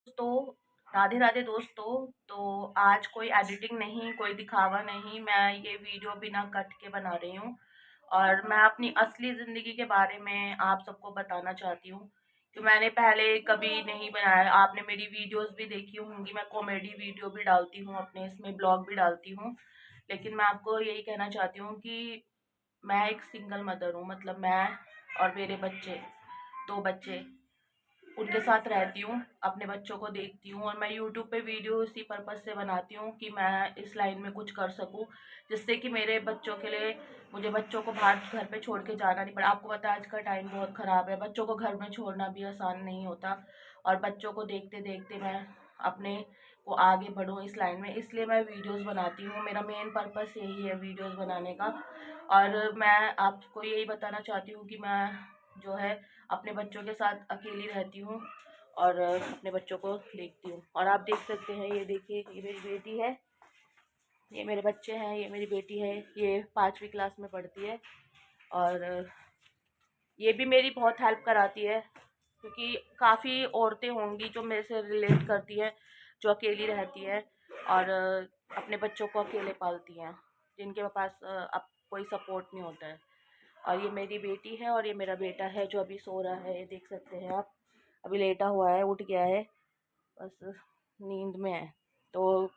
दोस्तों, राधे राधे दोस्तों। तो आज कोई एडिटिंग नहीं, कोई दिखावा नहीं, मैं ये वीडियो बिना कट के बना रही हूँ और मैं अपनी असली ज़िंदगी के बारे में आप सबको बताना चाहती हूँ कि मैंने पहले कभी नहीं बनाया। आपने मेरी वीडियोस भी देखी होंगी, मैं कॉमेडी वीडियो भी डालती हूँ, अपने इसमें ब्लॉग भी डालती हूँ। लेकिन मैं आपको यही कहना चाहती हूँ कि मैं एक सिंगल मदर हूँ, मतलब मैं और मेरे बच्चे, 2 बच्चे, उनके साथ रहती हूँ, अपने बच्चों को देखती हूँ और मैं यूट्यूब पे वीडियो इसी पर्पज़ से बनाती हूँ कि मैं इस लाइन में कुछ कर सकूँ, जिससे कि मेरे बच्चों के लिए मुझे बच्चों को बाहर घर पे छोड़ के जाना नहीं पड़ा। आपको पता है आज का टाइम बहुत ख़राब है, बच्चों को घर में छोड़ना भी आसान नहीं होता और बच्चों को देखते-देखते मैं अपने को आगे बढ़ूँ इस लाइन में, इसलिए मैं वीडियोज़ बनाती हूँ। मेरा मेन पर्पज़ यही है वीडियोज़ बनाने का और मैं आपको यही बताना चाहती हूँ कि मैं जो है अपने बच्चों के साथ अकेली रहती हूँ और अपने बच्चों को देखती हूँ। और आप देख सकते हैं, ये देखिए, ये मेरी बेटी है, ये मेरे बच्चे हैं, ये मेरी बेटी है, ये 5वीं क्लास में पढ़ती है और ये भी मेरी बहुत हेल्प कराती है, क्योंकि काफ़ी औरतें होंगी जो मेरे से रिलेट करती हैं, जो अकेली रहती हैं और अपने बच्चों को अकेले पालती हैं, जिनके पास अब कोई सपोर्ट नहीं होता है। और ये मेरी बेटी है और ये मेरा बेटा है जो अभी सो रहा है, ये देख सकते हैं आप, अभी लेटा हुआ है, उठ गया है, बस नींद में है। तो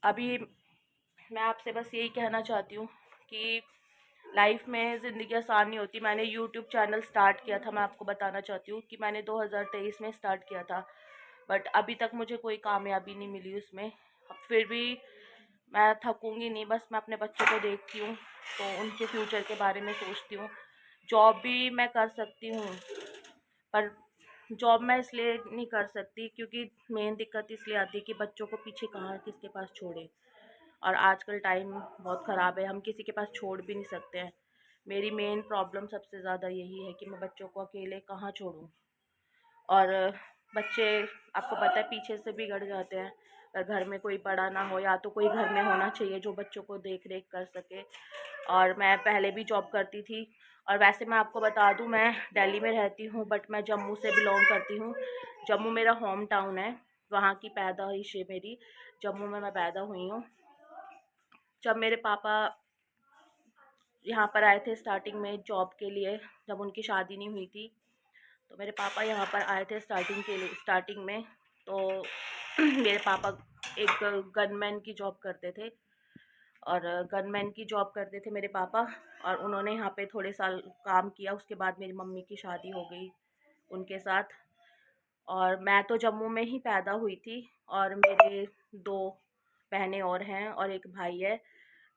अभी मैं आपसे बस यही कहना चाहती हूँ कि लाइफ में ज़िंदगी आसान नहीं होती। मैंने यूट्यूब चैनल स्टार्ट किया था, मैं आपको बताना चाहती हूँ कि मैंने 2023 में स्टार्ट किया था, बट अभी तक मुझे कोई कामयाबी नहीं मिली उसमें। फिर भी मैं थकूंगी नहीं, बस मैं अपने बच्चों को देखती हूँ तो उनके फ्यूचर के बारे में सोचती हूँ। जॉब भी मैं कर सकती हूँ, पर जॉब मैं इसलिए नहीं कर सकती क्योंकि मेन दिक्कत इसलिए आती है कि बच्चों को पीछे कहाँ किसके पास छोड़े, और आजकल टाइम बहुत ख़राब है, हम किसी के पास छोड़ भी नहीं सकते हैं। मेरी मेन प्रॉब्लम सबसे ज़्यादा यही है कि मैं बच्चों को अकेले कहाँ छोड़ूं। और बच्चे, आपको पता है, पीछे से बिगड़ जाते हैं अगर घर में कोई बड़ा ना हो, या तो कोई घर में होना चाहिए जो बच्चों को देख रेख कर सके। और मैं पहले भी जॉब करती थी, और वैसे मैं आपको बता दूं, मैं दिल्ली में रहती हूँ बट मैं जम्मू से बिलोंग करती हूँ। जम्मू मेरा होम टाउन है, वहाँ की पैदाइश है मेरी, जम्मू में मैं पैदा हुई हूँ। जब मेरे पापा यहाँ पर आए थे स्टार्टिंग में जॉब के लिए, जब उनकी शादी नहीं हुई थी, तो मेरे पापा यहाँ पर आए थे स्टार्टिंग में। तो मेरे पापा एक गनमैन की जॉब करते थे, और गनमैन की जॉब करते थे मेरे पापा, और उन्होंने यहाँ पे थोड़े साल काम किया। उसके बाद मेरी मम्मी की शादी हो गई उनके साथ, और मैं तो जम्मू में ही पैदा हुई थी। और मेरे 2 बहनें और हैं और एक भाई है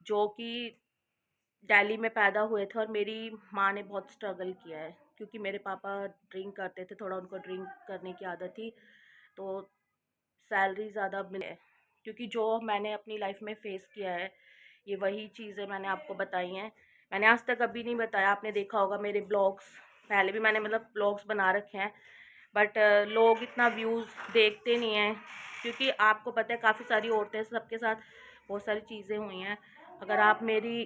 जो कि दिल्ली में पैदा हुए थे। और मेरी माँ ने बहुत स्ट्रगल किया है क्योंकि मेरे पापा ड्रिंक करते थे, थोड़ा उनको ड्रिंक करने की आदत थी, तो सैलरी ज़्यादा मिले, क्योंकि जो मैंने अपनी लाइफ में फ़ेस किया है, ये वही चीज़ें मैंने आपको बताई हैं। मैंने आज तक कभी नहीं बताया, आपने देखा होगा मेरे ब्लॉग्स, पहले भी मैंने मतलब ब्लॉग्स बना रखे हैं, बट लोग इतना व्यूज़ देखते नहीं हैं, क्योंकि आपको पता है काफ़ी सारी औरतें, सबके साथ बहुत सारी चीज़ें हुई हैं। अगर आप मेरी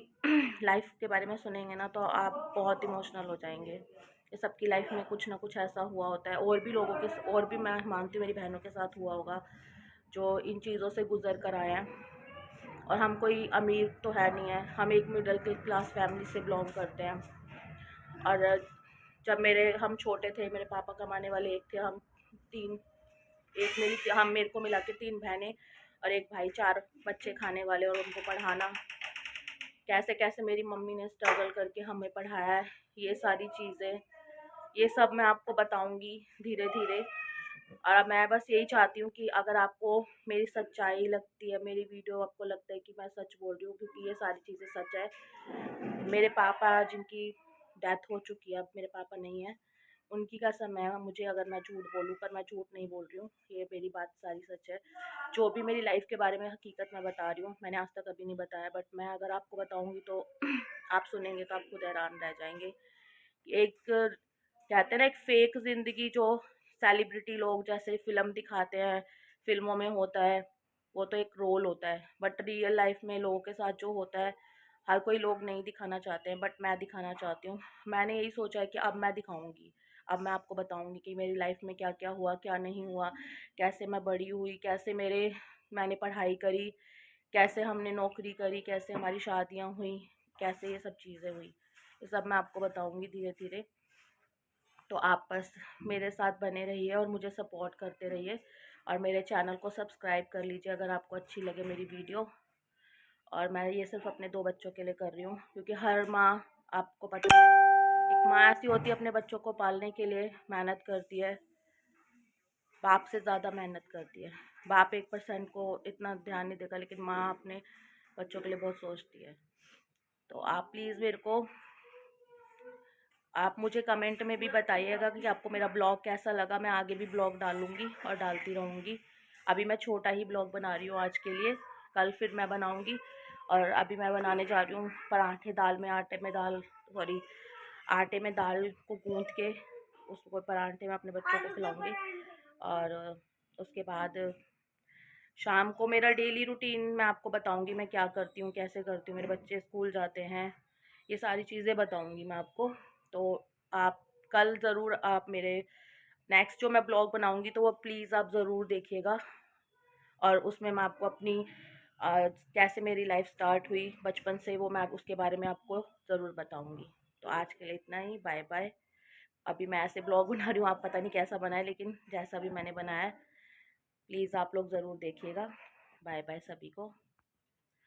लाइफ के बारे में सुनेंगे ना तो आप बहुत इमोशनल हो जाएंगे। ये सबकी लाइफ में कुछ ना कुछ ऐसा हुआ होता है, और भी लोगों के, और भी मैं मानती हूँ मेरी बहनों के साथ हुआ होगा जो इन चीज़ों से गुजर कर आए हैं। और हम कोई अमीर तो है नहीं है, हम एक मिडिल क्लास फैमिली से बिलोंग करते हैं। और जब हम छोटे थे, मेरे पापा कमाने वाले एक थे, हम तीन, एक मेरी, हम मेरे को मिला के 3 बहनें और एक भाई, 4 बच्चे खाने वाले, और उनको पढ़ाना, कैसे कैसे मेरी मम्मी ने स्ट्रगल करके हमें पढ़ाया है, ये सारी चीज़ें, ये सब मैं आपको बताऊंगी धीरे धीरे। और मैं बस यही चाहती हूँ कि अगर आपको मेरी सच्चाई लगती है, मेरी वीडियो आपको लगता है कि मैं सच बोल रही हूँ, क्योंकि ये सारी चीज़ें सच है। मेरे पापा जिनकी डेथ हो चुकी है, अब मेरे पापा नहीं है, उनकी कसम है मुझे अगर मैं झूठ बोलूँ, पर मैं झूठ नहीं बोल रही हूँ, ये मेरी बात सारी सच है। जो भी मेरी लाइफ के बारे में हकीकत मैं बता रही हूँ, मैंने आज तक कभी नहीं बताया, बट मैं अगर आपको बताऊँगी तो आप सुनेंगे तो आप खुद हैरान रह जाएंगे। एक, कहते हैं ना, एक फेक ज़िंदगी जो सेलिब्रिटी लोग जैसे फ़िल्म दिखाते हैं, फ़िल्मों में होता है, वो तो एक रोल होता है, बट रियल लाइफ में लोगों के साथ जो होता है, हर कोई लोग नहीं दिखाना चाहते हैं, बट मैं दिखाना चाहती हूँ। मैंने यही सोचा है कि अब मैं दिखाऊंगी, अब मैं आपको बताऊंगी कि मेरी लाइफ में क्या क्या हुआ, क्या नहीं हुआ, कैसे मैं बड़ी हुई, कैसे मैंने पढ़ाई करी, कैसे हमने नौकरी करी, कैसे हमारी शादियां हुई, कैसे ये सब चीज़ें हुई। ये सब मैं आपको बताऊंगी धीरे धीरे। तो आप बस मेरे साथ बने रहिए और मुझे सपोर्ट करते रहिए, और मेरे चैनल को सब्सक्राइब कर लीजिए अगर आपको अच्छी लगे मेरी वीडियो। और मैं ये सिर्फ अपने 2 बच्चों के लिए कर रही हूँ, क्योंकि हर माँ, आपको पता है, एक माँ ऐसी होती है अपने बच्चों को पालने के लिए मेहनत करती है, बाप से ज़्यादा मेहनत करती है। बाप 1% को इतना ध्यान नहीं देगा, लेकिन माँ अपने बच्चों के लिए बहुत सोचती है। तो आप प्लीज़ आप मुझे कमेंट में भी बताइएगा कि आपको मेरा ब्लॉग कैसा लगा। मैं आगे भी ब्लॉग डालूँगी और डालती रहूँगी। अभी मैं छोटा ही ब्लॉग बना रही हूँ आज के लिए, कल फिर मैं बनाऊँगी। और अभी मैं बनाने जा रही हूँ पराठे, आटे में दाल को गूँथ के उसको पराठे में अपने बच्चों को खिलाऊँगी। और उसके बाद शाम को मेरा डेली रूटीन मैं आपको बताऊँगी, मैं क्या करती हूँ, कैसे करती हूँ, मेरे बच्चे स्कूल जाते हैं, ये सारी चीज़ें बताऊँगी मैं आपको। तो आप कल ज़रूर आप मेरे नेक्स्ट जो मैं ब्लॉग बनाऊँगी तो वो प्लीज़ आप ज़रूर देखिएगा। और उसमें मैं आपको अपनी कैसे मेरी लाइफ स्टार्ट हुई बचपन से, वो मैं उसके बारे में आपको ज़रूर बताऊँगी। तो आज के लिए इतना ही, बाय बाय। अभी मैं ऐसे ब्लॉग बना रही हूँ, आप पता नहीं कैसा बना है, लेकिन जैसा भी मैंने बनाया है प्लीज़ आप लोग ज़रूर देखिएगा। बाय बाय सभी को।